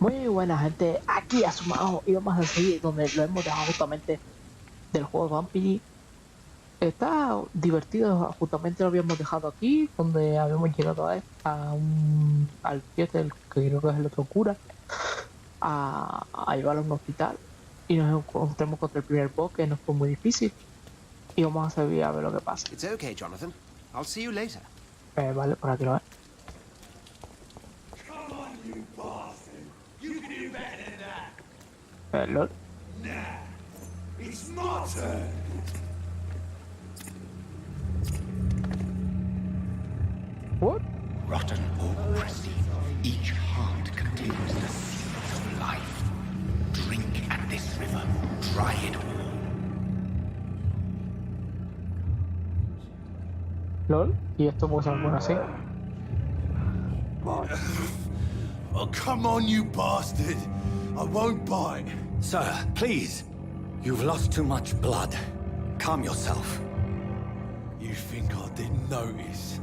Muy buena gente, aquí a sumado y vamos a seguir donde lo hemos dejado justamente del juego Vampiri. Está divertido, justamente lo habíamos dejado aquí, donde habíamos llegado al tío del que creo que es el otro cura, a llevarlo a un hospital y nos encontramos contra el primer boss que no fue muy difícil y vamos a seguir a ver lo que pasa. It's okay, Jonathan. I'll see you later. Vale, por aquí lo ves. Come on, you bastard! You can do better than that! LOL. Nah, it's my turn! What? Rotten or pristine, each heart contains the seeds of life. Drink at this river, try it all. LOL. Y esto puede ser bueno así. Oh, come on, you bastard! I won't bite! Sir, please. You've lost too much blood. Calm yourself. You think I didn't notice?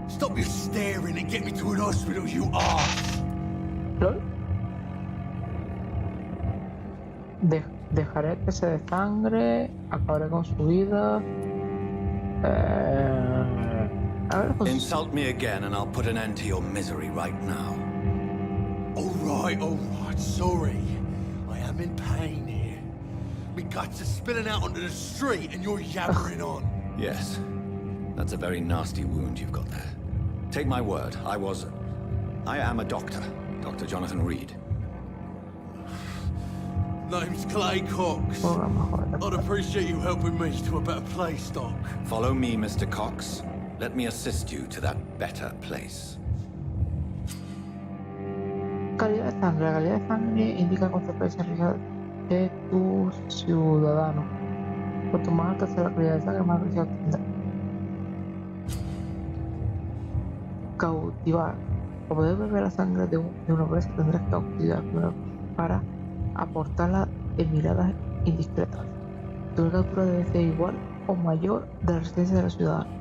Stop your staring and get me to an hospital, you arse! LOL. Dejaré que se desangre, acabaré con su vida. A ver, pues... Insult me again and I'll put an end to your misery right now. Alright, sorry. I am in pain here. My guts are spilling out onto the street and you're yabbering on. Yes. That's a very nasty wound you've got there. Take my word, I am a doctor. Dr. Jonathan Reed. Name's Clay Cox. I'd appreciate you helping me to a better place, Doc. Follow me, Mr. Cox. Let me assist you to that better place. Calidad de sangre. La calidad de sangre indica consecuencias reales de tu ciudadano. Cuanto más alta sea la calidad de sangre, más riesgo tendrá. Cautivar. Para poder beber la sangre de una presa tendrás que cautivar primero para aportarla en miradas indiscretas. Tu captura debe ser igual o mayor de la resistencia de los ciudadanos.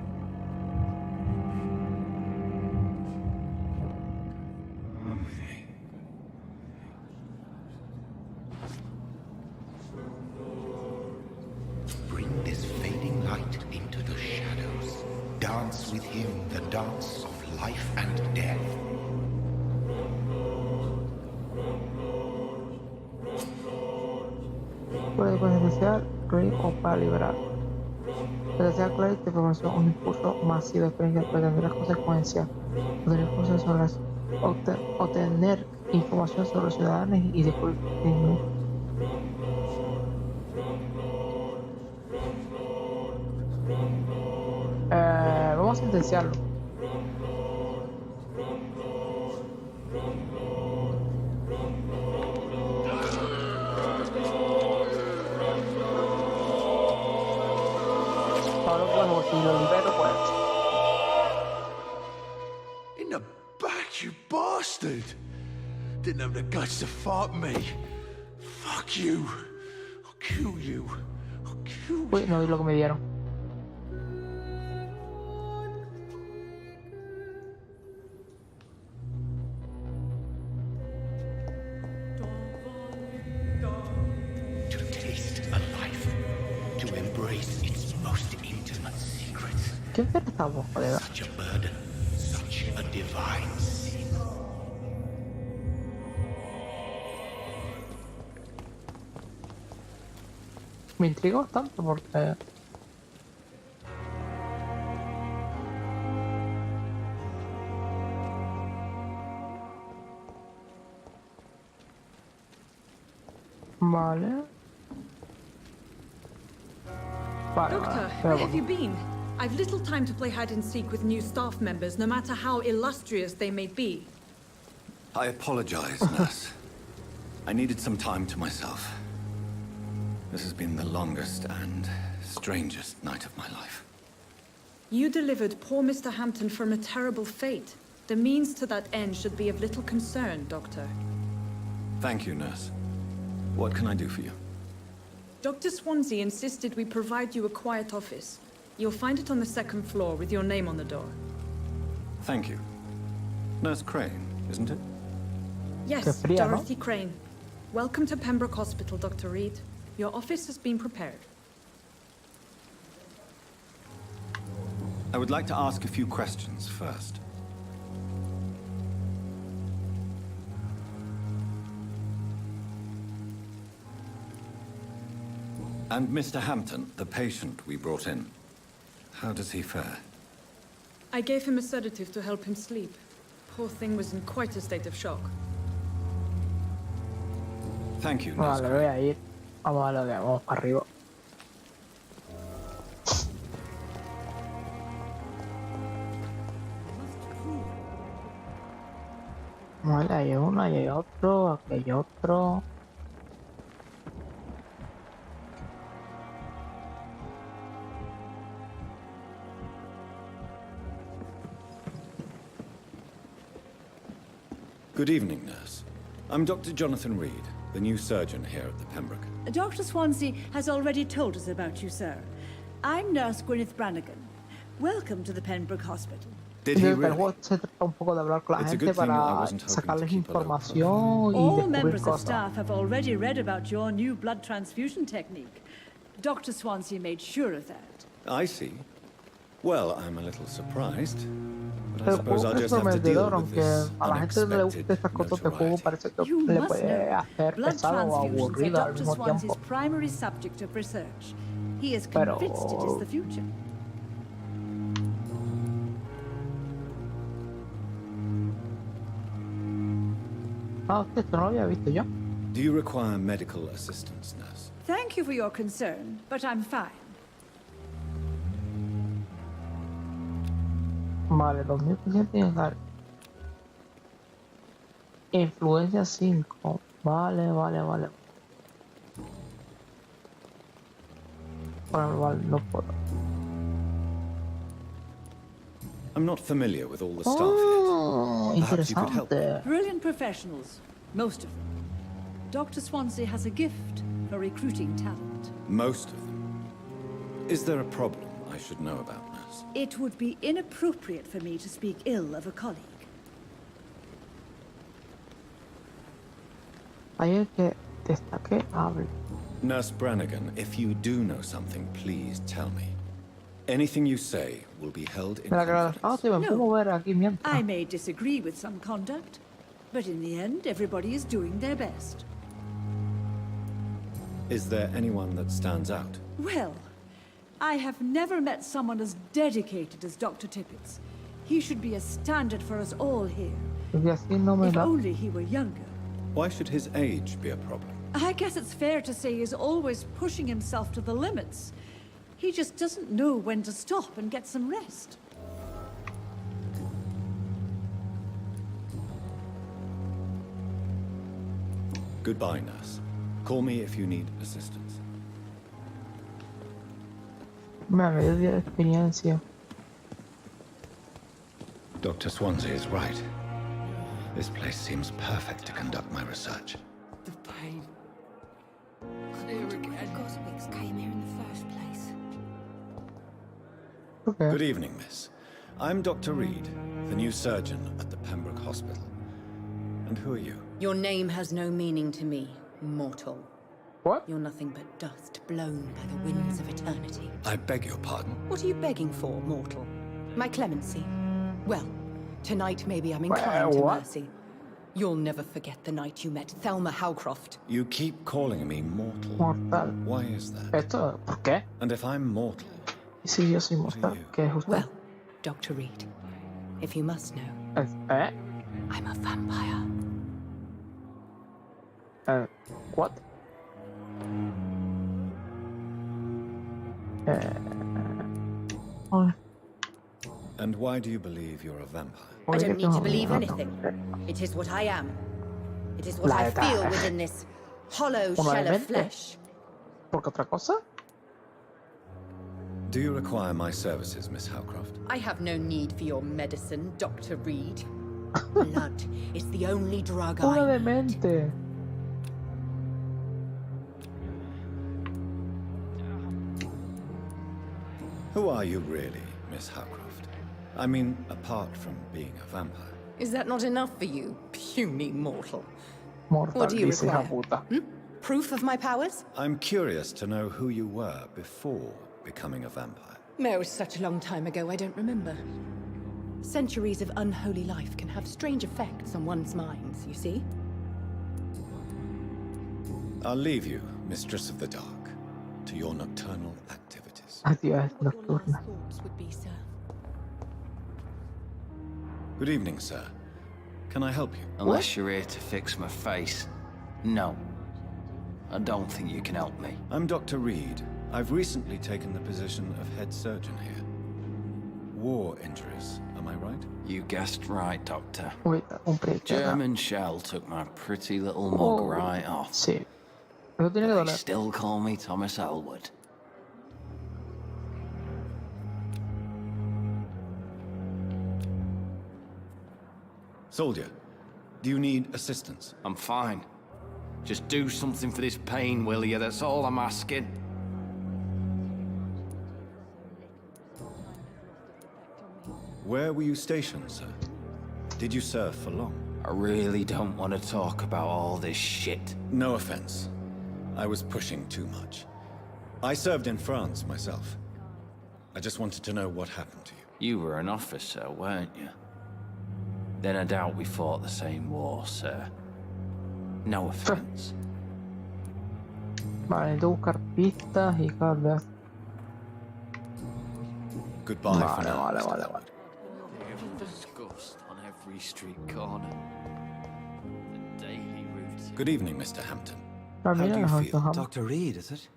Bring this fading light into the shadows. Dance with him the dance of life and death. Puede potenciar Clay o para liberar. Potenciar Clay te proporciona un impulso masivo de experiencia, pero tendrás consecuencias. Obtener información sobre los ciudadanos y descubrir crímenes. Vamos a sentenciarlo. Bueno, si lo libero, pues. In the back, you bastard! Didn't have the guts to fight me. Fuck you. I'll kill you. I'll kill you. Uy, no vi lo que me dieron. To taste a life. To embrace its most intimate secrets. ¿Quién será esta voz, colega? Such a burden. Such a divine sin. Me intriga bastante porque... Vale. Doctor, where have you been? I've little time to play hide and seek with new staff members, no matter how illustrious they may be. I apologize, nurse. I needed some time to myself. This has been the longest and strangest night of my life. You delivered poor Mr. Hampton from a terrible fate. The means to that end should be of little concern, Doctor. Thank you, nurse. What can I do for you? Dr. Swansea insisted we provide you a quiet office. You'll find it on the second floor with your name on the door. Thank you. Nurse Crane, isn't it? Yes, fría, ¿no? Dorothy Crane. Welcome to Pembroke Hospital, Dr. Reed. Your office has been prepared. I would like to ask a few questions first. And Mr. Hampton, the patient we brought in, how does he fare? I gave him a sedative to help him sleep. Poor thing was in quite a state of shock. Thank you, Nurse. Vale, voy a ir. Vamos a lo que vamos para arriba. Vale, ahí hay uno, ahí hay otro, aquí hay otro. Good evening, nurse. I'm Dr. Jonathan Reed, the new surgeon here at the Pembroke. Dr. Swansea has already told us about you, sir. I'm Nurse Gwyneth Brannigan. Welcome to the Pembroke Hospital. Did he El really? juego se trata un poco de hablar con la It's a gente good thing I para wasn't hoping to sacarles keep a low información y All descubrir members of cosas. staff have already read about your new blood transfusion technique. Dr. Swansea made sure of that. I see. Well, I'm a little surprised, but I El suppose juego I'll es just have to deal prometedor, with aunque this a la gente le gusta unexpected estas cosas del juego, notoriety. parece que You le must puede know, hacer blood pesado o transfusions are aburrido al Dr. mismo Swansea's tiempo. primary subject of research. He is Pero- convinced it is the future. Ah, hostia, esto no lo había visto yo. Do you require medical assistance, nurse? Thank you for your concern, but I'm fine. Vale, 2000% tiene que dar. Influencia 5. Vale, vale, vale. Bueno, vale, no puedo. I'm not familiar with all the staff yet. Oh, Perhaps you could help me. interesante. Brilliant professionals, most of them. Dr. Swansea has a gift for recruiting talent. Most of them. Is there a problem I should know about, nurse? It would be inappropriate for me to speak ill of a colleague. Ahí el que destaque hable. Nurse Brannigan, if you do know something, please tell me. Anything you say will be held in Mira que ah, confidence. sí, me puedo No. mover aquí mientras. I may disagree with some conduct, but in the end, everybody is doing their best. Is there anyone that stands out? Well, I have never met someone as dedicated as Dr. Tippett's. He should be a standard for us all here. Y así no me If da. only he were younger. Why should his age be a problem? I guess it's fair to say he's always pushing himself to the limits. He just doesn't know when to stop and get some rest. Goodbye, nurse. Call me if you need assistance. Me dio 10 de experiencia. Dr. Swansea is right. This place seems perfect to conduct my research. The pain. Here again. Cosmic's came here in the first place. Okay. Good evening, miss. I'm Dr. Reed, the new surgeon at the Pembroke Hospital. And who are you? Your name has no meaning to me, mortal. What? You're nothing but dust blown by the winds of eternity. I beg your pardon. What are you begging for, mortal? My clemency? Well, tonight maybe I'm inclined to what? mercy. You'll never forget the night you met Thelma Howcroft. You keep calling me mortal. Mortal. Why is that? ¿Esto? ¿Por qué? And if I'm mortal, ¿Y si yo soy mortal? you? ¿Qué es usted? Well, Dr. Reed, if you must know, ¿Eh? I'm a vampire. What? Oh, and why do you believe you're a vampire? I don't need to tengo- believe anything. It is what I am. It is what La I neta. feel within this hollow Una shell of demente. flesh. ¿Por qué otra cosa? Do you require my services, Miss Howcroft? I have no need for your medicine, Dr. Reed. Blood is the only drug I Una need. demente. Who are you really, Miss Howcroft? I mean, apart from being a vampire. Is that not enough for you, puny mortal? Mortal, What do you dice hija require? puta. Proof of my powers? I'm curious to know who you were before becoming a vampire. No, such a long time ago, I don't remember. Centuries of unholy life can have strange effects on one's minds, you see? I'll leave you, Mistress of the Dark, to your nocturnal activities. Actividades What your last nocturnas. thoughts would be, sir. Good evening, sir. Can I help you? Unless you're here to fix my face. No. I don't think you can help me. I'm Dr. Reed. I've recently taken the position of head surgeon here. War injuries, am I right? You guessed right, Doctor. Ahorita compré German shell took my pretty little mug Oh, right off. sí. Eso tiene que They doler. still call me Thomas Elwood. Soldier, do you need assistance? I'm fine. Just do something for this pain, will you? That's all I'm asking. Where were you stationed, sir? Did you serve for long? I really don't want to talk about all this shit. No offense. I was pushing too much. I served in France myself. I just wanted to know what happened to you. You were an officer, weren't you? Then I doubt we fought the same war, sir. No offense. Vale, necesito buscar pistas y cargas. Goodbye for Vale, now, vale, Mr. vale, Elwood. Disgust on every street corner. The daily routine. Good evening, Mr. Hampton. Ah, How mira, do you las feel? Hampton. Dr. Reed, is it?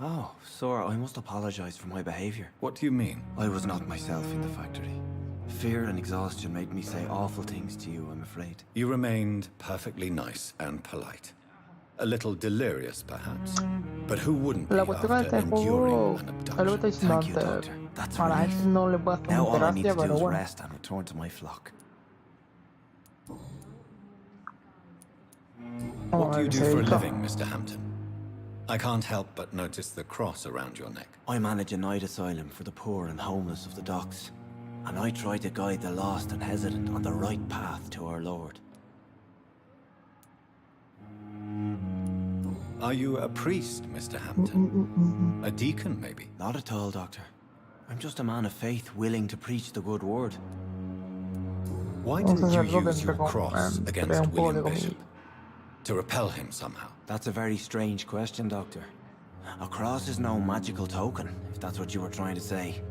Oh, sir, I must apologize for my behavior. What do you mean? I was not myself in the factory. Fear and exhaustion made me say awful things to you, I'm afraid. You remained perfectly nice and polite. A little delirious, perhaps. But who wouldn't be La cuestión de after este juego, enduring an es lo que abduction? estoy diciendo Thank you, antes. Doctor. That's A la relief. gente no le puede hacer Now all I need terapia, to do pero is bueno. rest and return to my flock. What do you do for a Vamos living, Mr. Hampton? I can't help but notice the cross around your neck. I manage a night asylum for the poor and homeless of the docks. And I try to guide the lost and hesitant on the right path to our Lord. Are you a priest, Mr. Hampton? A deacon, maybe? Not at all, Doctor. I'm just a man of faith willing to preach the good word. Why Un didn't you sacerdote use your entre cross entre against un poco de William comida. Bishop? To repel him somehow? That's a very strange question, Doctor. A cross is no magical token, if that's what you were trying to say.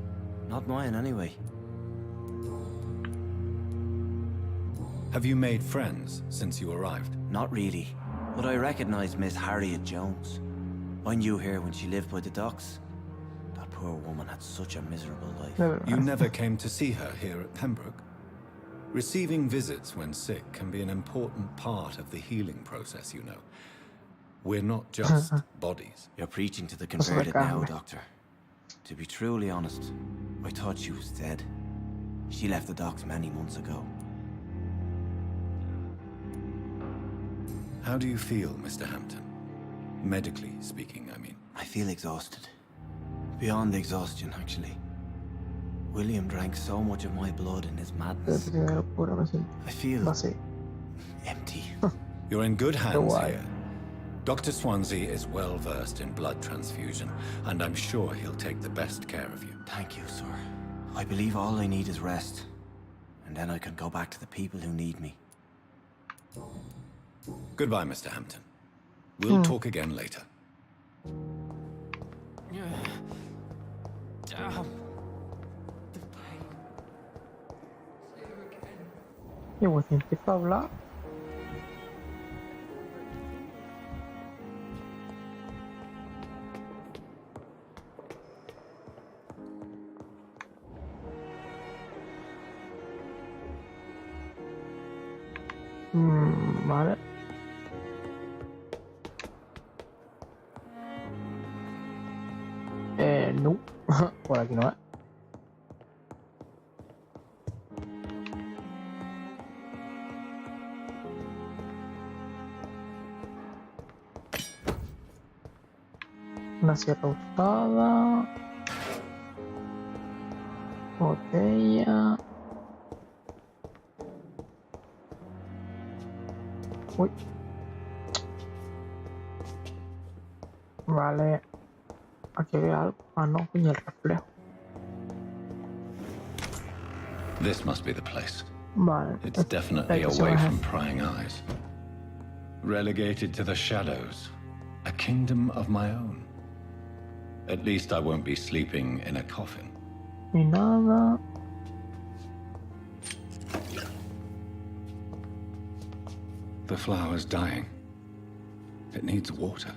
Not mine, anyway. Have you made friends since you arrived? Not really. But I recognize Miss Harriet Jones. I knew her when she lived by the docks. That poor woman had such a miserable life. Never You mind. never came to see her here at Pembroke? Receiving visits when sick can be an important part of the healing process, you know. We're not just bodies. You're preaching to the Eso me converted now, calma. Doctor. To be truly honest, I thought she was dead. She left the docks many months ago. How do you feel, Mr. Hampton? Medically speaking, I mean. I feel exhausted. Beyond exhaustion, actually. William drank so much of my blood in his madness. Qué locura, me siento I feel vacío. empty. You're in good hands Why? here. Dr. Swansea is well versed in blood transfusion, and I'm sure he'll take the best care of you. Thank you, sir. I believe all I need is rest. And then I can go back to the people who need me. Goodbye, Mr. Hampton. We'll talk again later. Damn. Y pues si empiezo a hablar. Vale. No. Por aquí no es. Una sierra usada. Botella. Uy. Vale. Aquí había algo. Ah, no, coño, el reflejo. This must be the place. Vale. It's definitely away from prying eyes. Relegated to the shadows. A kingdom of my own. At least I won't be sleeping in a coffin. Ni nada. The flower's dying. It needs water.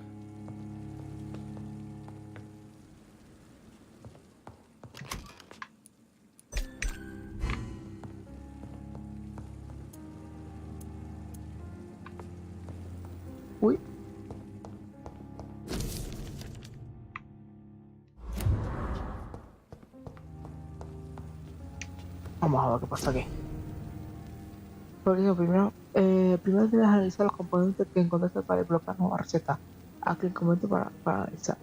Uy. Vamos a ver qué pasa aquí. Por eso, primero debes analizar los componentes que encontraste para desbloquear nueva receta. Haz clic en componente para analizar.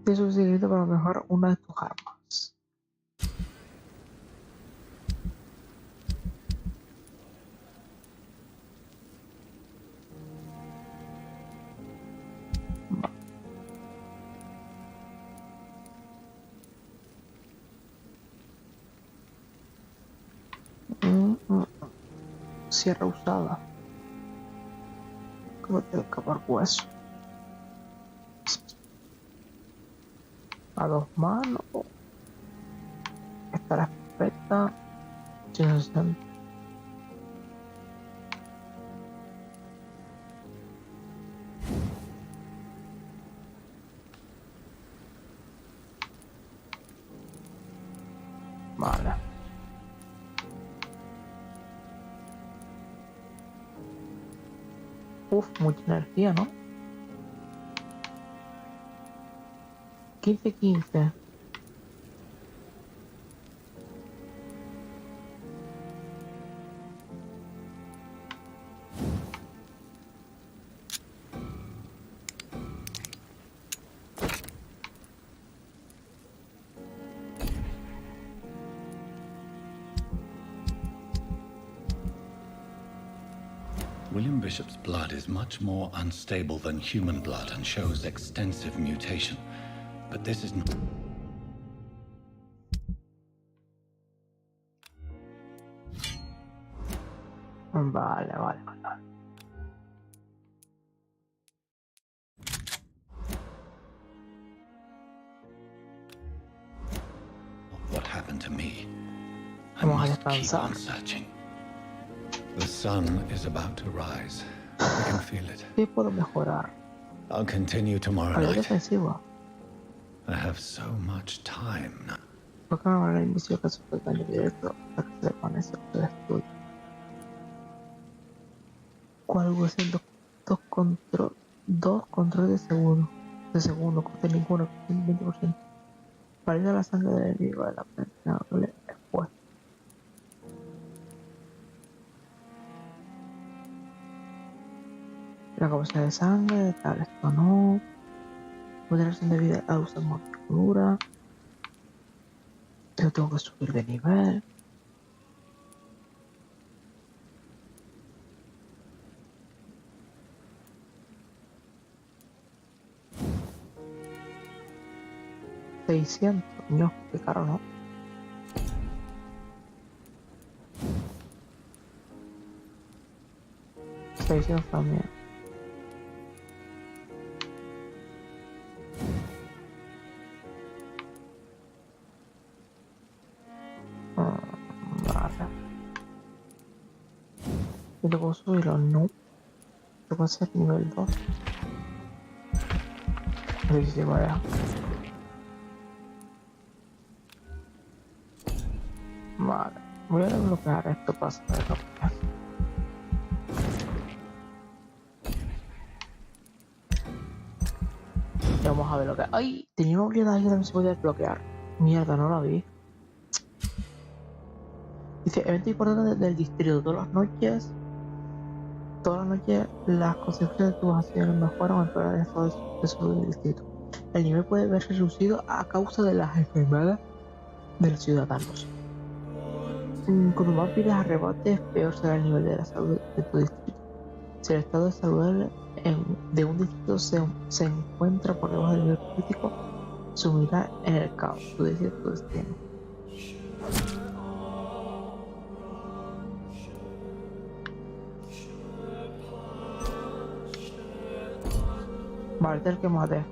Es suficiente para mejorar una de tus armas. Sierra usada. ¿Cómo te escapar hueso? A 2 manos. Esta es perfecta. 160. Vale. Uf, mucha energía, ¿no? 15-15. William Bishop's blood is much more unstable than human blood and shows extensive mutation. But this is not... Vale. What happened to me? I Vamos a must keep descansar. on searching. The sun is about to rise. I can feel it. ¿Qué puedo mejorar? I'll continue tomorrow Habilidad night. defensiva. I have so much time now. ¿Por qué no habrá inicio que sufre daño directo hasta que se desvanece o se destruye? ¿Cuál puede ser dos control de segundo, corte ninguno, 20%. Valida la sangre del enemigo de la pena expuesta. La capacidad de sangre, tal, esto no. Moderación de vida a usar montura. Yo tengo que subir de nivel. $600, no, qué caro, ¿no? $600 también. Vale. ¿Y te puedo subirlo? No. Te puedo hacer nivel 2. Sí, vaya. Vale, voy a desbloquear esto para saber lo que es. Y vamos a ver lo que... ¡Ay! Tenía una habilidad que también se podía desbloquear. Mierda, no la vi. Dice, evento importante del distrito. Todas las noches las consecuencias de tus acciones mejoran o empeoran el estado de salud del distrito. El nivel puede verse reducido a causa de las enfermedades de los ciudadanos. Cuando más pides arrebates, peor será el nivel de la salud de tu distrito. Si el estado de salud de un distrito se encuentra por debajo del nivel crítico, sumirá en el caos. Tú decides tu destino. Vale, este es el que maté.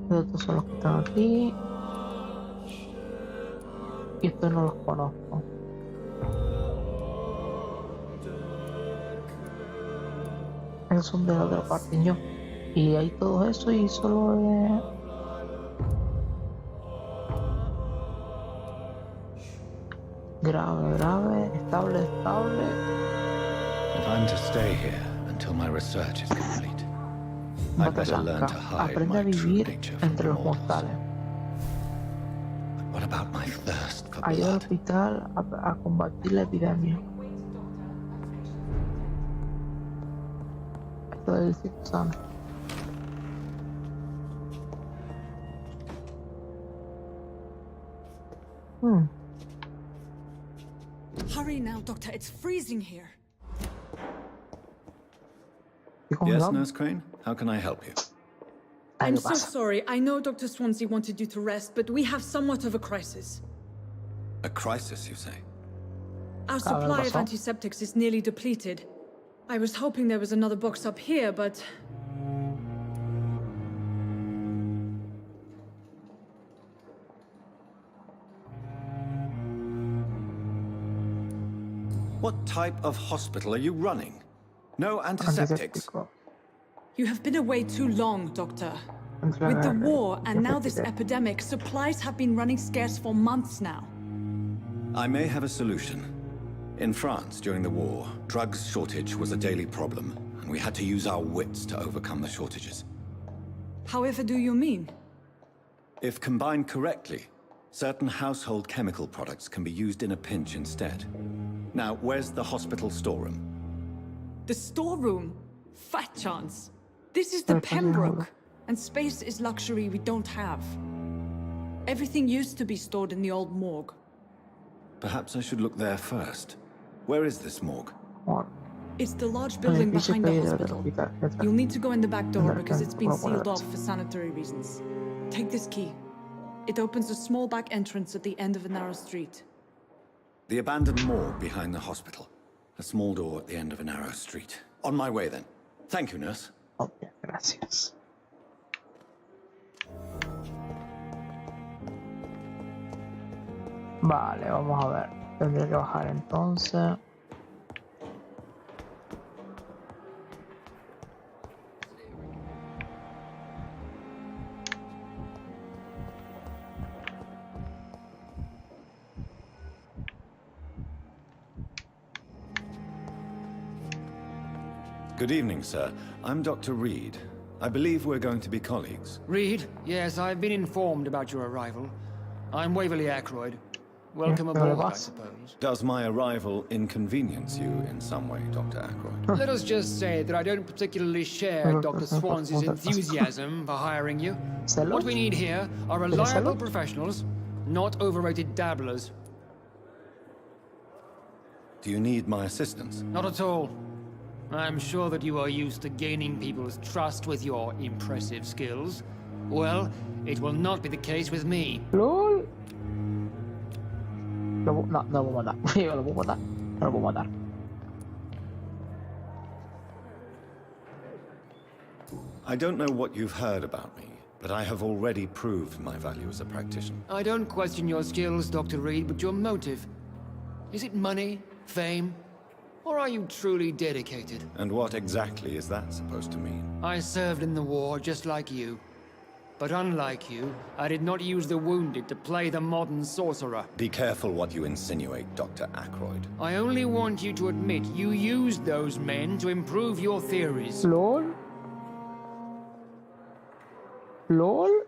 Los otros son los que están aquí. Y estos no los conozco. Esos son de la otra parte, yo. Y hay todo eso y solo grave, estable. If I'm to stay here until my research is complete, I'd better learn to hide Aprende a my true vivir nature from entre los mortals. mortales. What about my thirst for Ayuda al blood? hospital a combatir la epidemia. Esto del distrito sano. Hurry now, Doctor. It's freezing here. Yes, Nurse Crane? How can I help you? I'm so sorry. I know Dr. Swansea wanted you to rest, but we have somewhat of a crisis. A crisis, you say? Our supply of antiseptics is nearly depleted. I was hoping there was another box up here, but... What type of hospital are you running? No antiseptics? You have been away too long, Doctor. With the war and now this epidemic, supplies have been running scarce for months now. I may have a solution. In France, during the war, drugs shortage was a daily problem, and we had to use our wits to overcome the shortages. However do you mean? If combined correctly, certain household chemical products can be used in a pinch instead. Now, where's the hospital storeroom? The storeroom? Fat chance. This is the Pembroke, and space is luxury we don't have. Everything used to be stored in the old morgue. Perhaps I should look there first. Where is this morgue? It's the large building behind the hospital. You'll need to go in the back door because it's been sealed off for sanitary reasons. Take this key. It opens a small back entrance at the end of a narrow street. The abandoned morgue behind the hospital. A small door at the end of a narrow street. On my way then. Thank you, nurse. Ok, gracias. Vale, vamos a ver. Tendré que bajar entonces. Good evening, sir. I'm Dr. Reed. I believe we're going to be colleagues. Reed? Yes, I've been informed about your arrival. I'm Waverly Ackroyd. Welcome aboard, I suppose. Does my arrival inconvenience you in some way, Dr. Ackroyd? Let us just say that I don't particularly share Dr. Swansea's enthusiasm for hiring you. What we need here are reliable professionals, not overrated dabblers. Do you need my assistance? Not at all. I'm sure that you are used to gaining people's trust with your impressive skills. Well, it will not be the case with me. LOL. No lo puedo matar. Lo puedo matar. No lo puedo matar. I don't know what you've heard about me, but I have already proved my value as a practitioner. I don't question your skills, Dr. Reed, but your motive. Is it money, fame, or are you truly dedicated? And what exactly is that supposed to mean? I served in the war just like you. But unlike you, I did not use the wounded to play the modern sorcerer. Be careful what you insinuate, Dr. Ackroyd. I only want you to admit you used those men to improve your theories. LOL. LOL.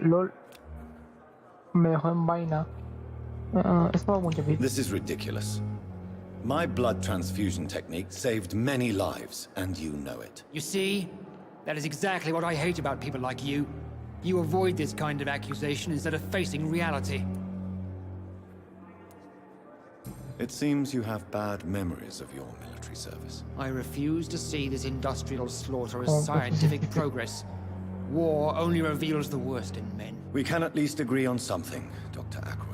LOL. Me dejó en vaina. Esto va mucho. This is ridiculous. My blood transfusion technique saved many lives, and you know it. You see? That is exactly what I hate about people like you. You avoid this kind of accusation instead of facing reality. It seems you have bad memories of your military service. I refuse to see this industrial slaughter as scientific progress. War only reveals the worst in men. We can at least agree on something, Dr. Aykroyd.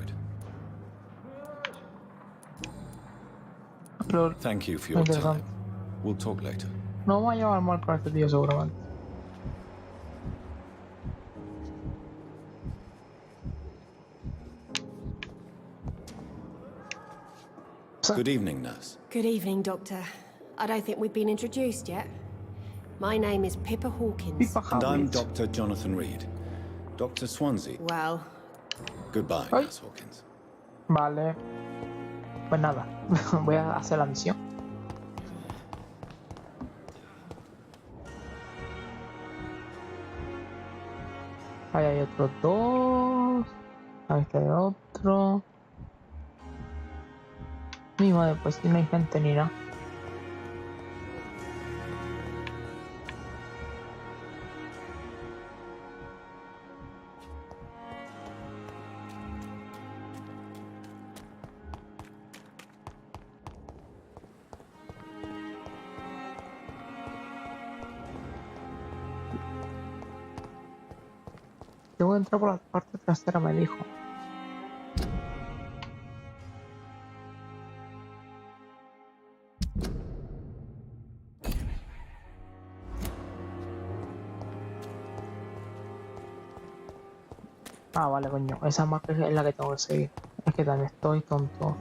Thank you for your time. We'll talk later. No me voy a llevar mal con este tío seguramente. Good evening, nurse. Good evening, Doctor. I don't think we've been introduced yet. My name is Pippa Hawkins. And I'm Dr. Jonathan Reed. Dr. Swansea. Well... Goodbye, Nurse Hawkins. Vale. Pues nada, voy a hacer la misión. Ahí hay otros dos. Ahí está el otro. Mi madre, pues si no hay gente ni nada. Tengo que entrar por la parte trasera, me dijo. Ah, vale, coño. Esa marca es la que tengo que seguir. Es que también estoy tonto.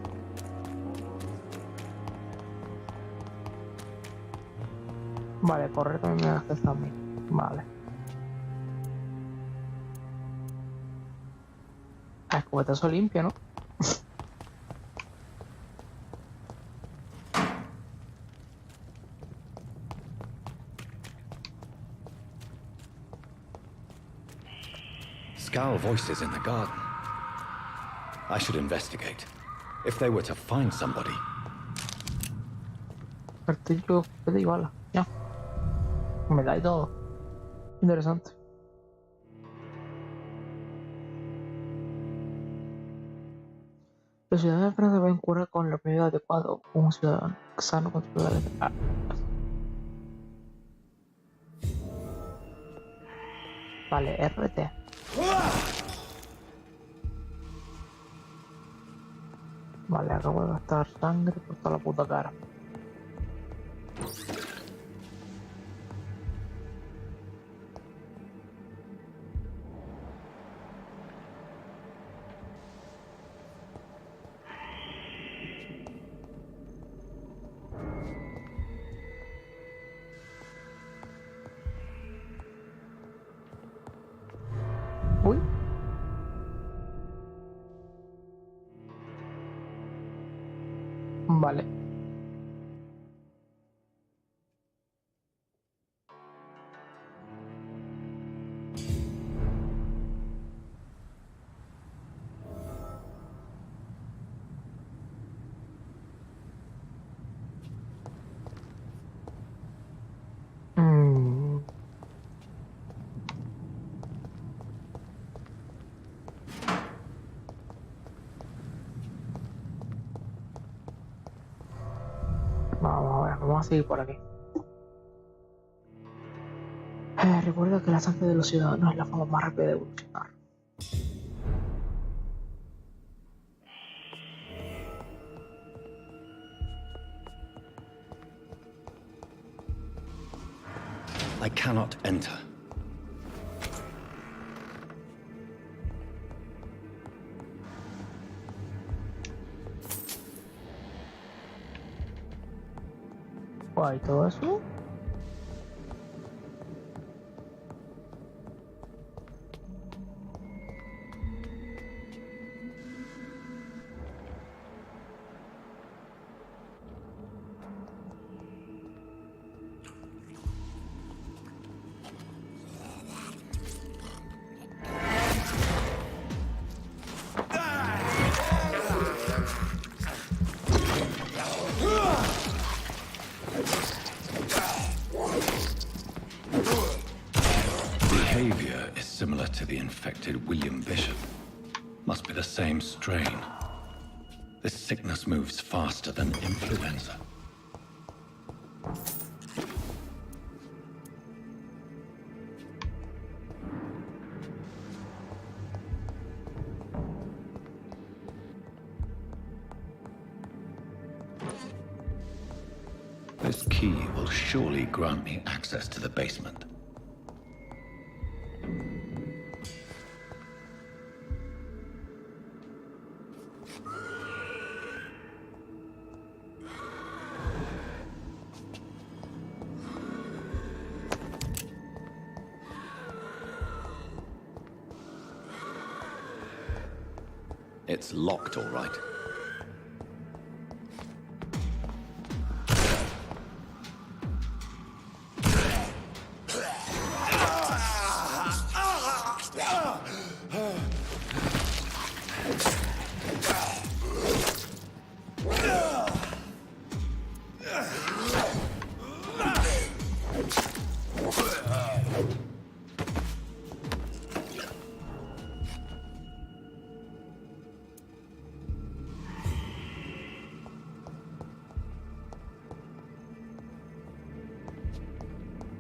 Vale, correr también me hace a mí. Vale. Ah, escopetazo limpio, ¿no? Scowl voices in the garden. I should investigate. If they were to find somebody. Cartillo de bala. Ya. Me da y todo. Interesante. Los ciudadanos de Francia deben curar con el medio adecuado un ciudadano sano controla la enfermedad. Vale, RT. Vale, acabo de gastar sangre por toda la puta cara. Uy. Vale. Vamos a ver, vamos a seguir por aquí. Recuerda que la sangre de los ciudadanos es la forma más rápida de evolucionar. I cannot enter. Guay, todo eso. behavior is similar to the infected William Bishop. Must be the same strain. This sickness moves faster than influenza. This key will surely grant me access to the basement. It's locked, all right.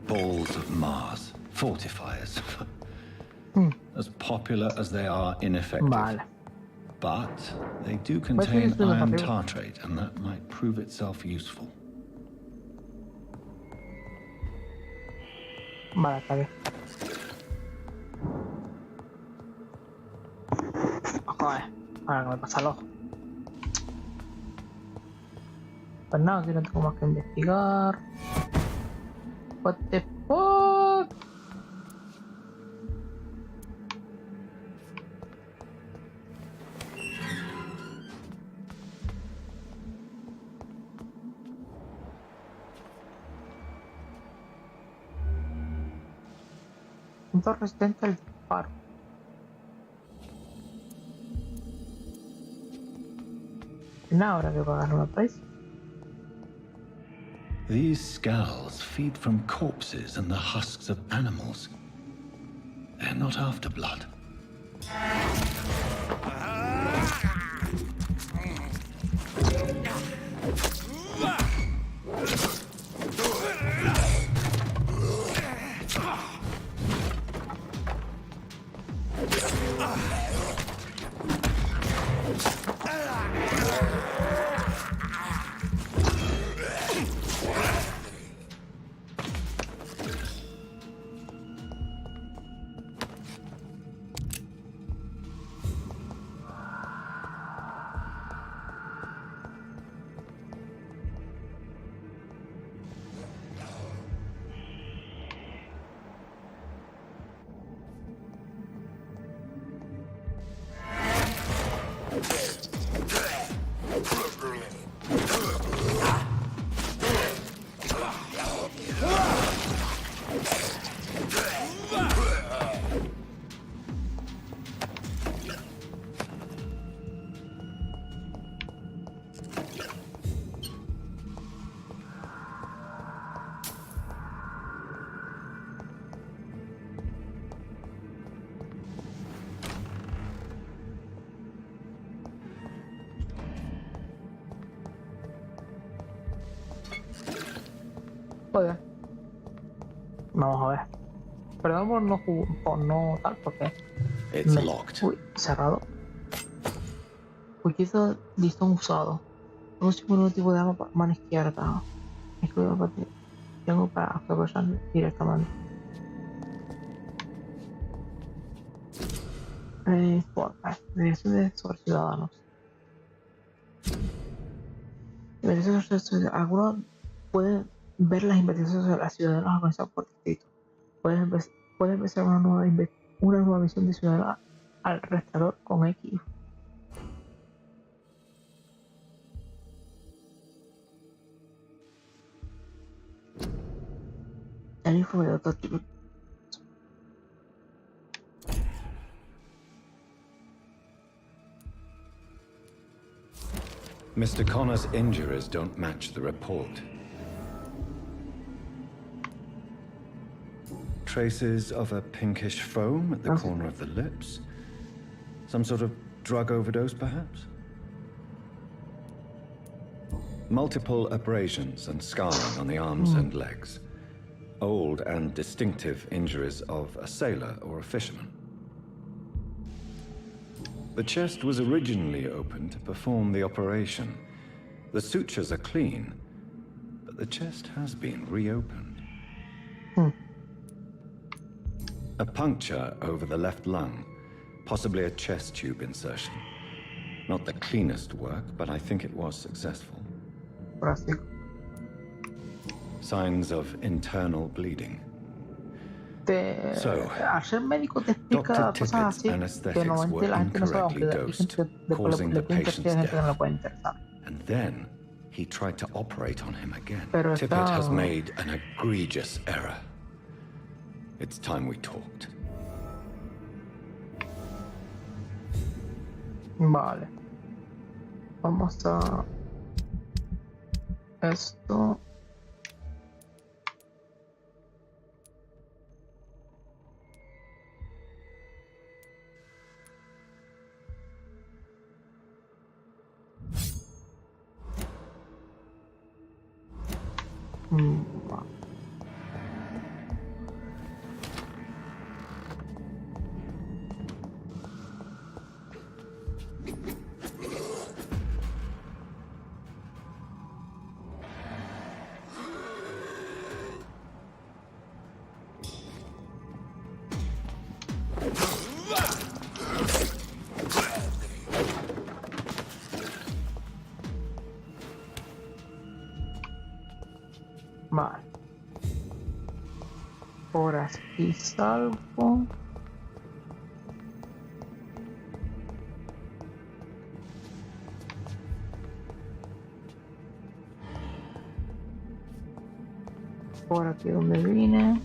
Balls of Mars, fortifiers. As popular as they are ineffective. Vale. But they do contain iron tartrate, and that might prove itself useful. Vale, está bien. Joder, ahora que me pasa el ojo. Pues nada, aquí no tengo más que investigar. What the fuck? Punto resistente al disparo. Nada, ahora que pagar una price. These skulls feed from corpses and the husks of animals. They're not after blood. Joder. Vamos a ver. Perdón por no tal, porque... It's locked. Uy, cerrado. Cuchillo listón usado. No sé ningún tipo de arma para mano izquierda. Escudo para ti. Tengo para aprovechar directamente. Investigaciones sobre ciudadanos. Investigaciones sobre algunos pueden ver las investigaciones sobre las ciudadanas organizadas por distrito. Pueden empezar una nueva misión de ciudadana al restaurador con X. El informe de otro tipo. Mr. Connor's injuries don't match the report. Traces of a pinkish foam at the corner of the lips. Some sort of drug overdose, perhaps? Multiple abrasions and scarring on the arms and legs. Old and distinctive injuries of a sailor or a fisherman. The chest was originally opened to perform the operation. The sutures are clean, but the chest has been reopened. A puncture over the left lung, possibly a chest tube insertion. Not the cleanest work, but I think it was successful. Signs of internal bleeding. So, Dr. Tippett's anesthetics were incorrectly dosed, causing the patient's death. And then, he tried to operate on him again. Tippett has made an egregious error. It's time we talked. Vale. Vamos a... Esto... Vale. Por aquí salgo. Por aquí donde vine.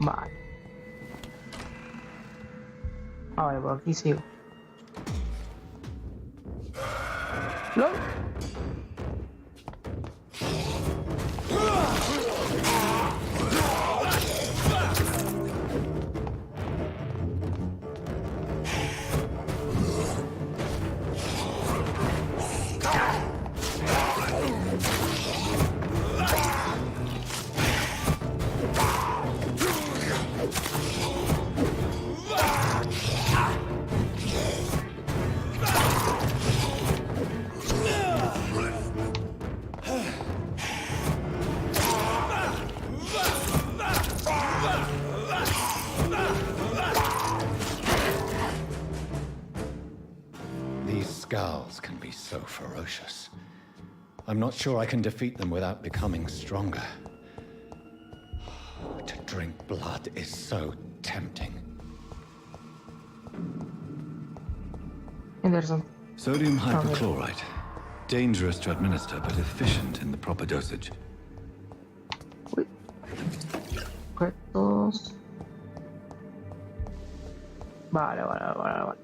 Vale. A ver, por aquí sigo. ¿No? Skulls can be so ferocious. I'm not sure I can defeat them without becoming stronger. To drink blood is so tempting. Interesting. Sodium hypochlorite. Dangerous to administer, but efficient in the proper dosage. Objetos. Vale. Vale.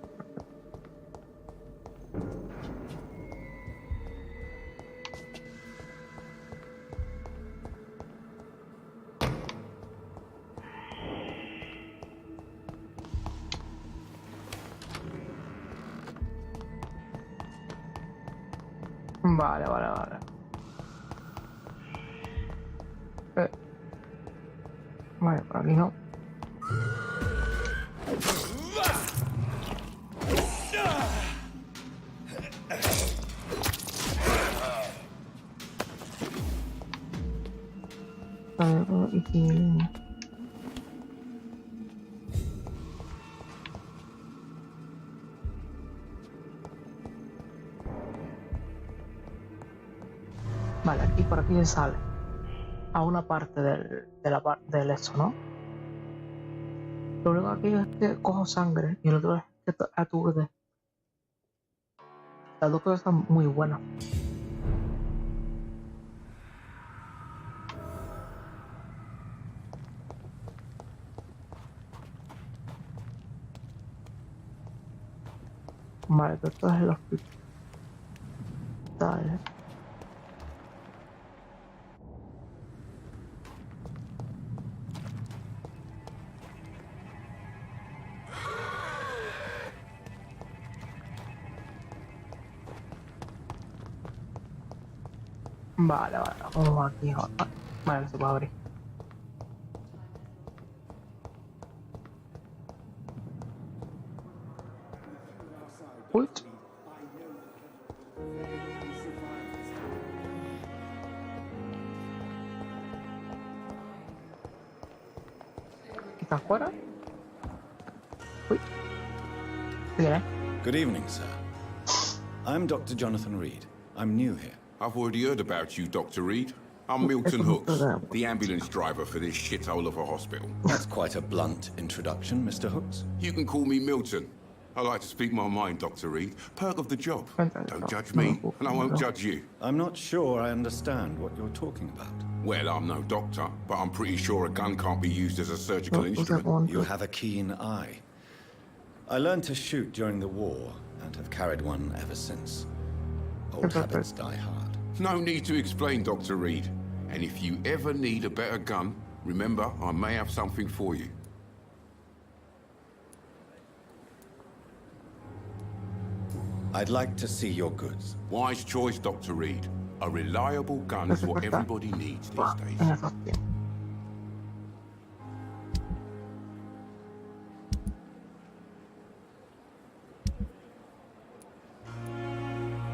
Vale, por aquí no. Y... Vale, aquí por aquí se sale a una parte del eso, ¿no? Lo único aquí es que cojo sangre y el otro es que aturde. Las dos cosas están muy buenas. Vale, pero esto es el hospital. Vale, vamos aquí. Vale, se puede abrir. Uy. ¿Estás fuera? Uy. Yeah. Good evening, sir. I'm Dr. Jonathan Reed. I'm new here. I've already heard about you, Dr. Reed. I'm Milton Hooks, the ambulance driver for this shithole of a hospital. That's quite a blunt introduction, Mr. Hooks. You can call me Milton. I like to speak my mind, Dr. Reed. Perk of the job. Don't judge me, and I won't judge you. I'm not sure I understand what you're talking about. Well, I'm no doctor, but I'm pretty sure a gun can't be used as a surgical instrument. You have a keen eye. I learned to shoot during the war, and have carried one ever since. Old habits die hard. No need to explain, Dr. Reed. And if you ever need a better gun, remember, I may have something for you. I'd like to see your goods. Wise choice, Dr. Reed. A reliable gun is what everybody needs these days.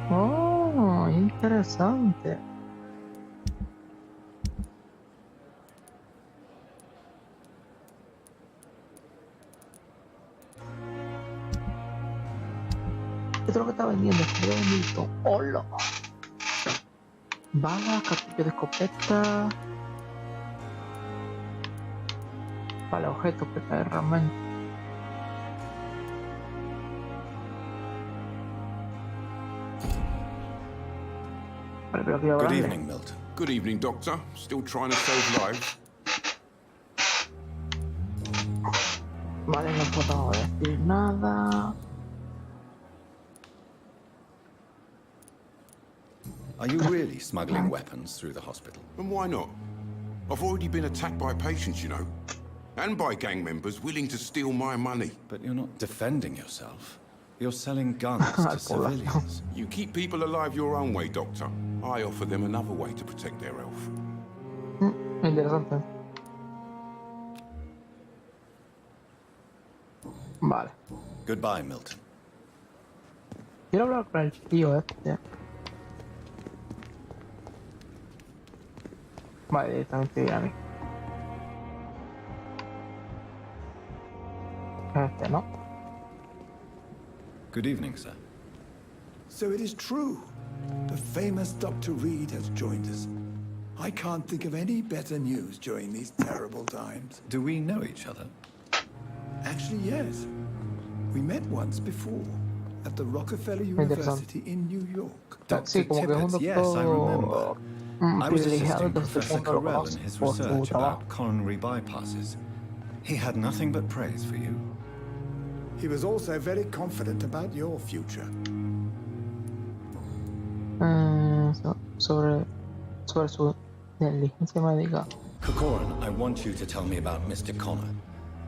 Oh, interesante. Esto es lo que está vendiendo, estoy bonito. ¡Hola! Balas, cartucho de escopeta. Vale, objetos que trae realmente. Vale, pero quiero Good hablarle. evening, Milton. Good evening, Doctor. Still trying to save lives? Vale, no puedo decir nada. Are you really smuggling weapons through the hospital? And why not? I've already been attacked by patients, you know. And by gang members willing to steal my money. But you're not defending yourself. You're selling guns to civilians. You keep people alive your own way, Doctor. I offer them another way to protect their health. Interesante. Vale. Goodbye, Milton. Quiero hablar con el tío este. Vale, directamente viene a mí. Este, ¿no? Good evening, sir. So it is true. The famous Dr. Reed has joined us. I can't think of any better news during these terrible times. Do we know each other? Actually, yes. We met once before at the Rockefeller University in New York. Dr. Tippett, yes, I remember. I was assisting Professor Carell in his research about coronary bypasses. He had nothing but praise for you. He was also very confident about your future. Sobre su diligencia médica. Corcoran, I want you to tell me about Mr. Connor.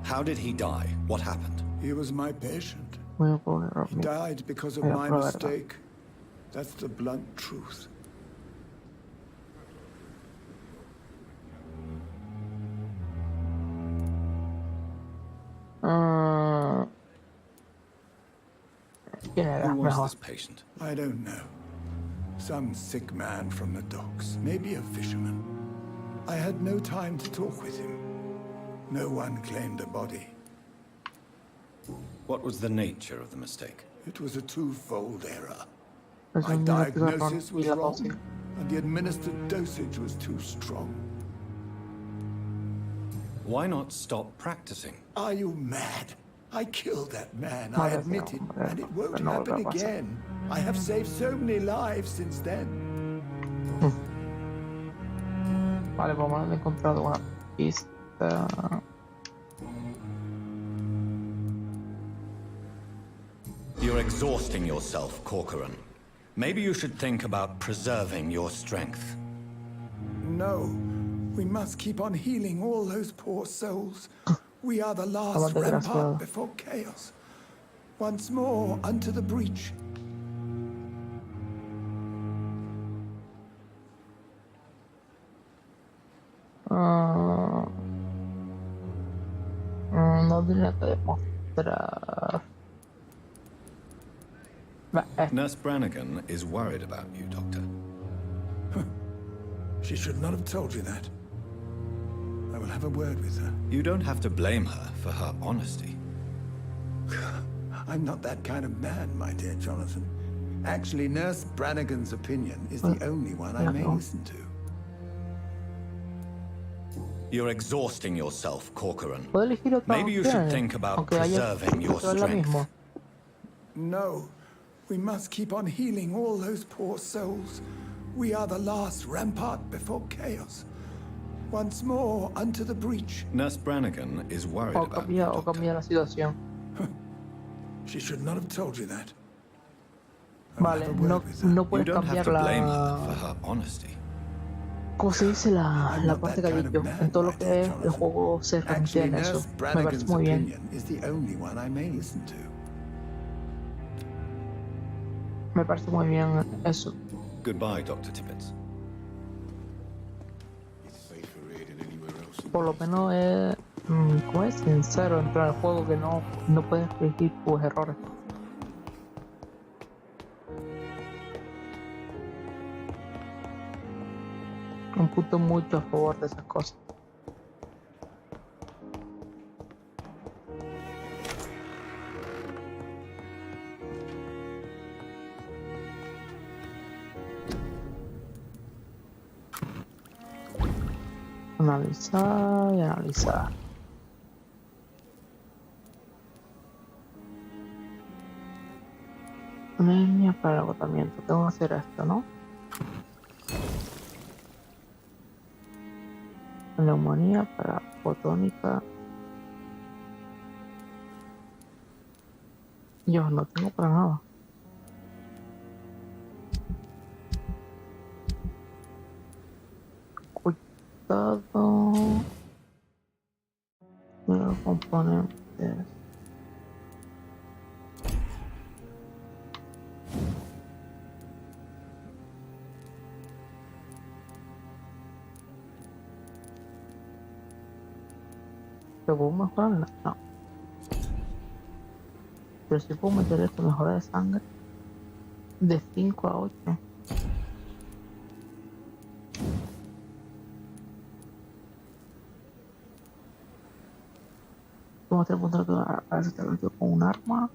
How did he die? What happened? He was my patient. He died because of my mistake. That's the blunt truth. Who was this patient? I don't know. Some sick man from the docks, maybe a fisherman. I had no time to talk with him. No one claimed a body. What was the nature of the mistake? It was a twofold error. My diagnosis was wrong, and the administered dosage was too strong. Why not stop practicing? Are you mad? I killed that man, I admit it, and it won't happen again. I have saved so many lives since then. Vale, vamos a haber encontrado una pista. You're exhausting yourself, Corcoran. Maybe you should think about preserving your strength. No, we must keep on healing all those poor souls. We are the last rampart before chaos. Once more, unto the breach. No tenía que demostrar. Nurse Brannigan is worried about you, Doctor. She should not have told you that. I will have a word with her. You don't have to blame her for her honesty. I'm not that kind of man, my dear Jonathan. Actually, Nurse Brannigan's opinion is the only one I may listen to. You're exhausting yourself, Corcoran. Maybe you should think about preserving your strength. No. We must keep on healing all those poor souls. We are the last rampart before chaos. Once more, unto the breach. Nurse Brannigan is worried about you, Doctor. She should not have told you that. Vale, no puedes cambiar la... ¿Cómo se dice la parte que ha dicho? En todo lo que es el juego se refiere en eso. Me parece muy bien. Me parece muy bien eso. Goodbye, Dr. Tippett. Por lo menos es, ¿cómo es? Sincero en plan el juego, que no puedes corregir tus errores. Un punto mucho a favor de esas cosas. Analizar y analizar. Anemia para el agotamiento. Tengo que hacer esto, ¿no? Neumonía para fotónica. Yo no tengo para nada. Cuidado. Los componentes. ¿Lo puedo mejorar? No. Pero si puedo meter esto, mejora de sangre de 5 a 8. Puedo meter punto para establecer con un arma,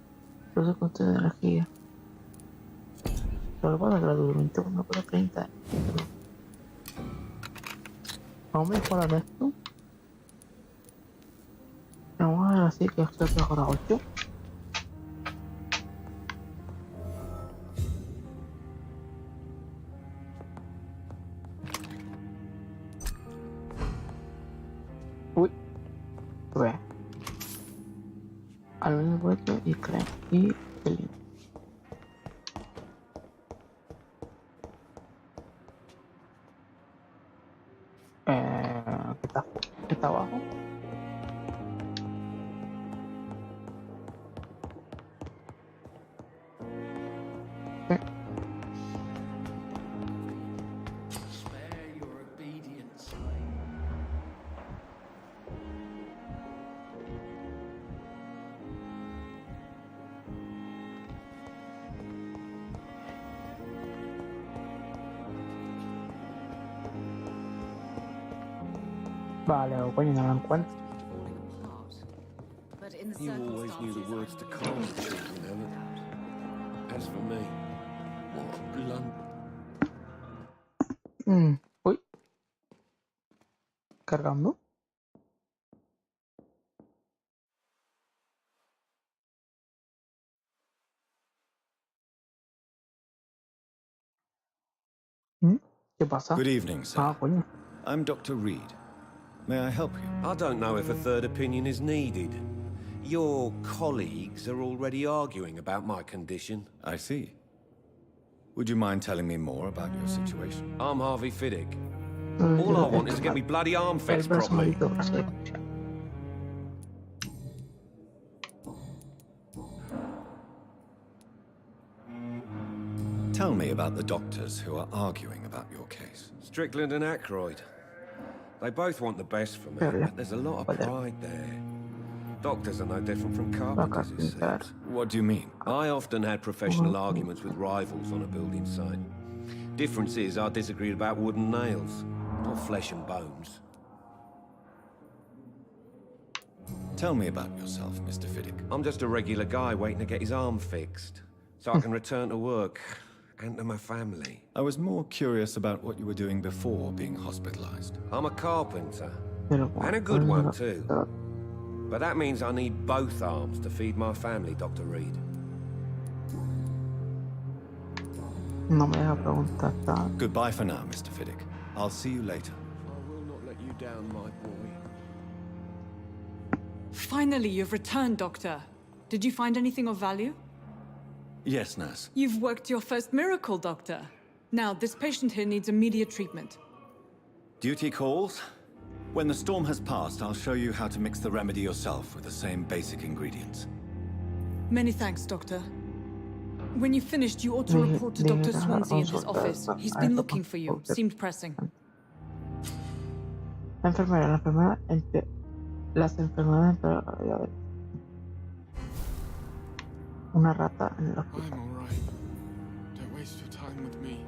pero se consta de energía. Lo que pasa es que la durabilidad no puede 30. Vamos a mejorar esto. Vamos a decir que esto es mejor a 8. Uy. Ve. Al vuelto y creo. Y el... ¿Qué está abajo? Vale, coño, no lo encuentro. You always knew the words to calm the children, Ellen. As for me, what a blunt. Uy. Cargando. ¿Qué pasa? Good evening, sir. Ah, coño. I'm Dr. Reed. May I help you? I don't know if a third opinion is needed. Your colleagues are already arguing about my condition. I see. Would you mind telling me more about your situation? I'm Harvey Fiddick. All I want is to get me bloody arm fixed properly. Tell me about the doctors who are arguing about your case. Strickland and Aykroyd. They both want the best for me, but there's a lot of pride there. Doctors are no different from carpenters, it seems. What do you mean? I often had professional arguments with rivals on a building site. Difference is I disagreed about wooden nails, not flesh and bones. Tell me about yourself, Mr. Fiddick. I'm just a regular guy waiting to get his arm fixed, so I can return to work and to my family. I was more curious about what you were doing before being hospitalized. I'm a carpenter, and a good one too. But that means I need both arms to feed my family, Dr. Reed. Goodbye for now, Mr. Fiddick. I'll see you later. I will not let you down, my boy. Finally, you've returned, Doctor. Did you find anything of value? Yes, nurse. You've worked your first miracle, Doctor. Now, this patient here needs immediate treatment. Duty calls. When the storm has passed, I'll show you how to mix the remedy yourself with the same basic ingredients. Many thanks, Doctor. When you've finished, you ought to report to Dr. Swansea in his office. He's been looking for you. Seemed pressing. Las enfermedades empeoran. Una rata en el hospital. I'm all right. Don't waste your time with me.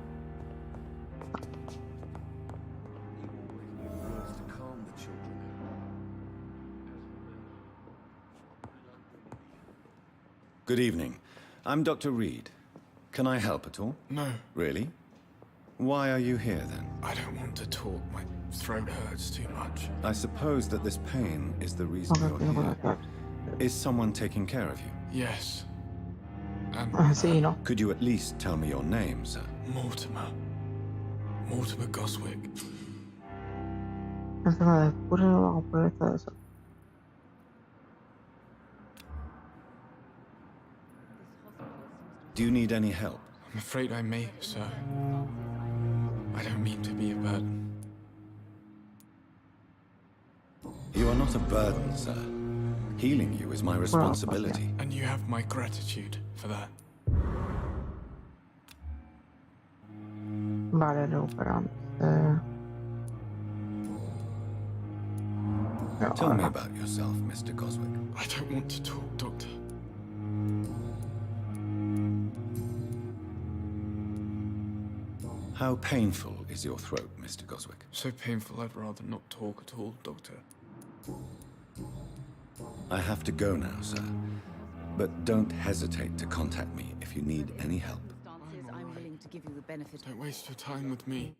Good evening. I'm Dr. Reed. Can I help at all? No. Really? Why are you here then? I don't want to talk. My throat hurts too much. I suppose that this pain is the reason you're here. Is someone taking care of you? Yes. Could you at least tell me your name, sir? Mortimer. Mortimer Goswick. Do you need any help? I'm afraid I may, sir. I don't mean to be a burden. You are not a burden, sir. Healing you is my responsibility. And you have my gratitude for that. Tell me about yourself, Mr. Goswick. I don't want to talk, Doctor. How painful is your throat, Mr. Goswick? So painful I'd rather not talk at all, Doctor. I have to go now, sir. But don't hesitate to contact me if you need any help. I'm willing to give you the benefit. Don't waste your time with me.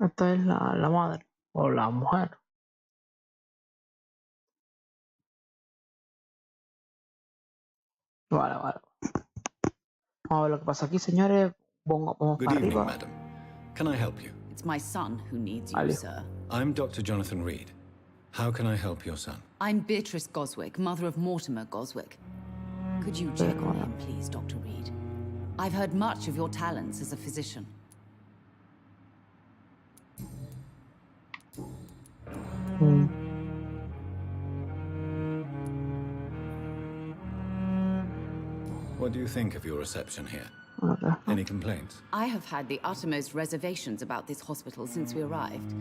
Esta es la madre o la mujer. Vale. Vamos a ver lo que pasa aquí, señores. Vamos Good para evening, arriba. madam. Can I help you? It's my son who needs you, sir. I'm Dr. Jonathan Reed. How can I help your son? I'm Beatrice Goswick, mother of Mortimer Goswick. Could you check on him, please, Dr. Reed? I've heard much of your talents as a physician. What do you think of your reception here? Any complaints? I have had the uttermost reservations about this hospital since we arrived.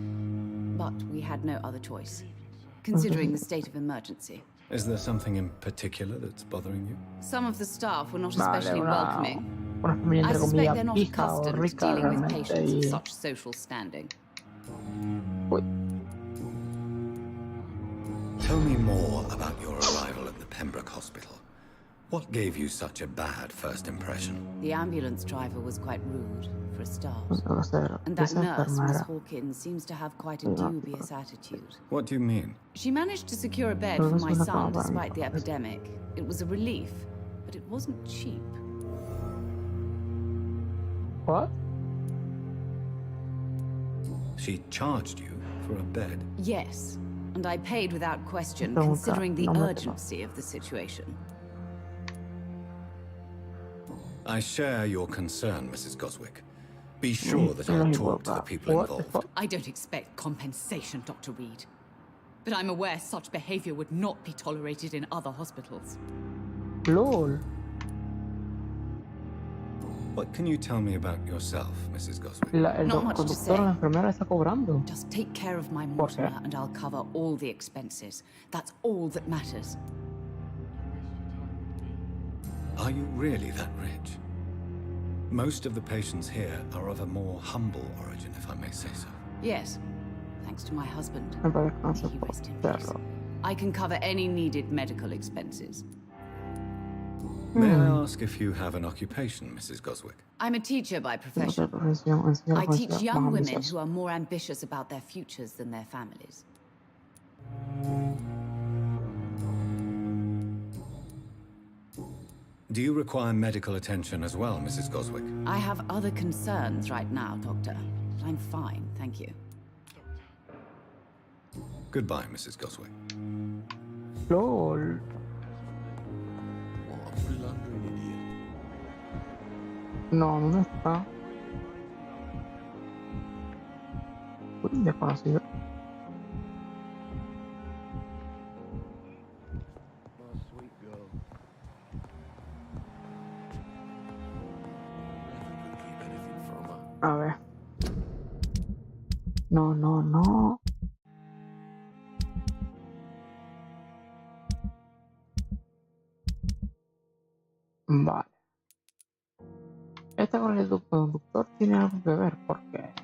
But we had no other choice, considering the state of emergency. Is there something in particular that's bothering you? Some of the staff were not especially welcoming. I suspect they're not accustomed to dealing with patients of such social standing. Tell me more about your arrival at the Pembroke Hospital. What gave you such a bad first impression? The ambulance driver was quite rude, for a start. And that nurse, Miss Hawkins, seems to have quite a dubious attitude. What do you mean? She managed to secure a bed for my son despite the epidemic. It was a relief, but it wasn't cheap. What? She charged you for a bed? Yes, and I paid without question, considering the urgency of the situation. I share your concern, Mrs. Goswick. Be sure that I'll talk to the people involved. I don't expect compensation, Dr. Reed. But I'm aware such behavior would not be tolerated in other hospitals. LOL. What can you tell me about yourself, Mrs. Goswick? El conductor o la enfermera está cobrando. Just take care of my Mortimer and I'll cover all the expenses. That's all that matters. Are you really that rich? Most of the patients here are of a more humble origin, if I may say so. Yes, thanks to my husband. May he rest in peace. I can cover any needed medical expenses. May I ask if you have an occupation, Mrs. Goswick? I'm a teacher by profession. I teach young women who are more ambitious about their futures than their families. Do you require medical attention as well, Mrs. Goswick? I have other concerns right now, Doctor. But I'm fine, thank you. Goodbye, Mrs. Goswick. LOL. No, ¿dónde está? Uy, desconocido. A ver. No, no, no. Vale. Esta con el conductor tiene algo que ver porque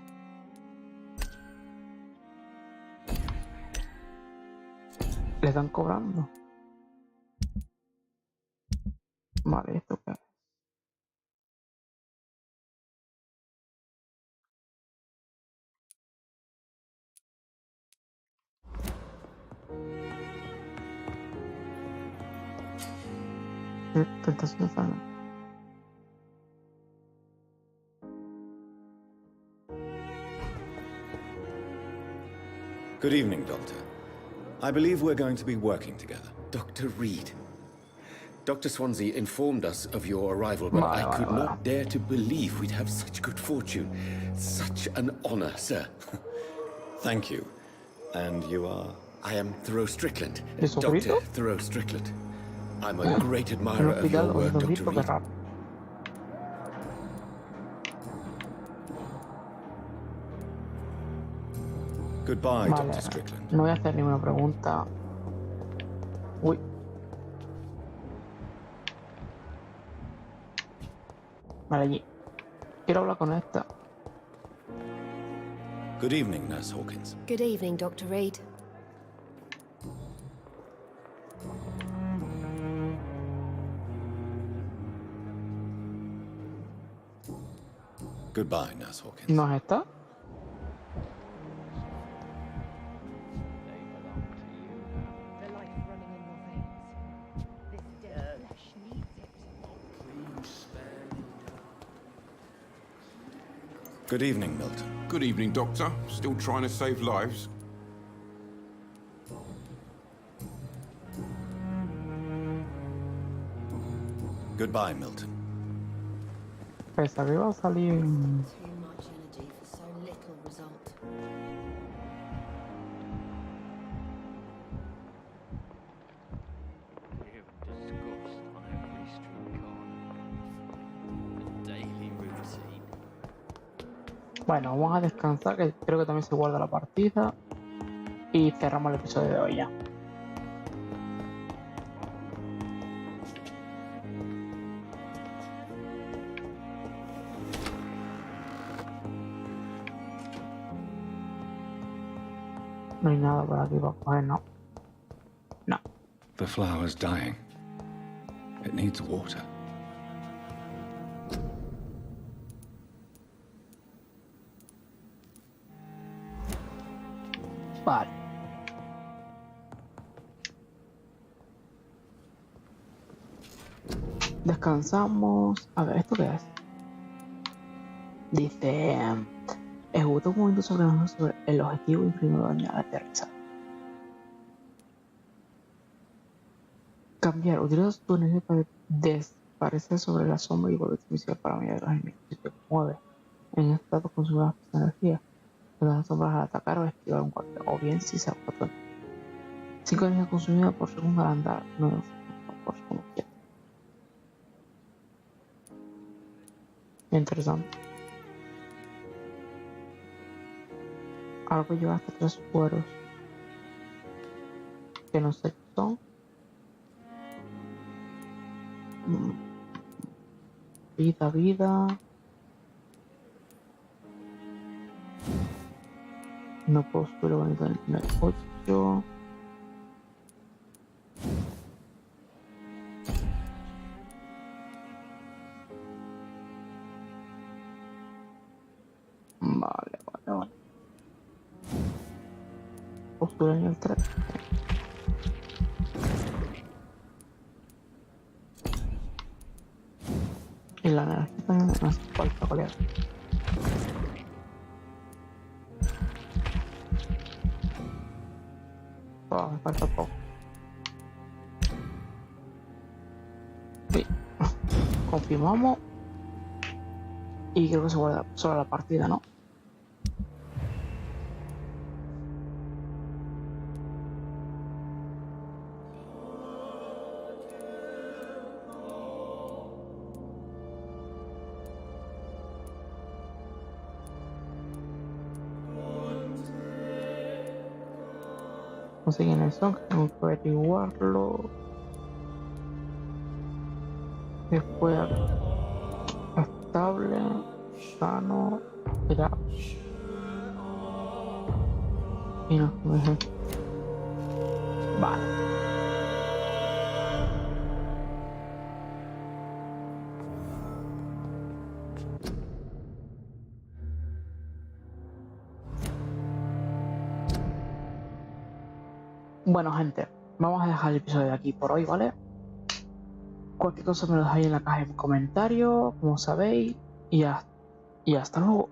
le están cobrando. Vale, ¿esto qué es? Tentación de fan. Good evening, Doctor. I believe we're going to be working together. Dr. Reed. Dr. Swansea informed us of your arrival, but I could not dare to believe we'd have such good fortune. Such an honor, sir. Thank you. And you are? I am Thoreau Strickland. Dr. Thoreau Strickland. I'm a great admirer of your work, Dr. Reed. Goodbye, Dr. Strickland. No voy a hacer ninguna pregunta. Uy. Vale, allí. Quiero hablar con esta. Good evening, Nurse Hawkins. Good evening, Dr. Reed. Goodbye, Nurse Hawkins. ¿No es esta? Good evening, Milton. Good evening, Doctor. Still trying to save lives? Goodbye, Milton. Esa que va a salir. Too much energy for so little result. Bueno, vamos a descansar, que creo que también se guarda la partida. Y cerramos el episodio de hoy ya. No hay nada por aquí para coger, no. No. The flower's dying. It needs water. Vale. Descansamos. A ver, ¿esto qué es? Dice... ejecuta un movimiento sobre el objetivo imprimido daño al aterrizar. Cambiar. Utiliza tu energía para desaparecer sobre la sombra y volver a iniciar para mirar los enemigos. Si te mueve en este estado consumirás energía. Las sombras al atacar o esquivar un golpe, o bien si se agotó. 5 energía consumida por segundo al andar, 9 por segundo quieto. Interesante. Algo lleva hasta 3 cueros. Que no sé qué son. Vida. No puedo subir bonito en el 8. Vale. Postura en el 3. Y la energía también me hace falta, colega. Me falta poco. Sí. Confirmamos. Y creo que se guarda solo la partida, ¿no? No sé quiénes son, tengo que averiguarlo. Después estable, sano, era. Y no, vale. Bueno, gente, vamos a dejar el episodio de aquí por hoy, ¿vale? Cualquier cosa me lo dejáis en la caja de comentarios, como sabéis, y hasta luego.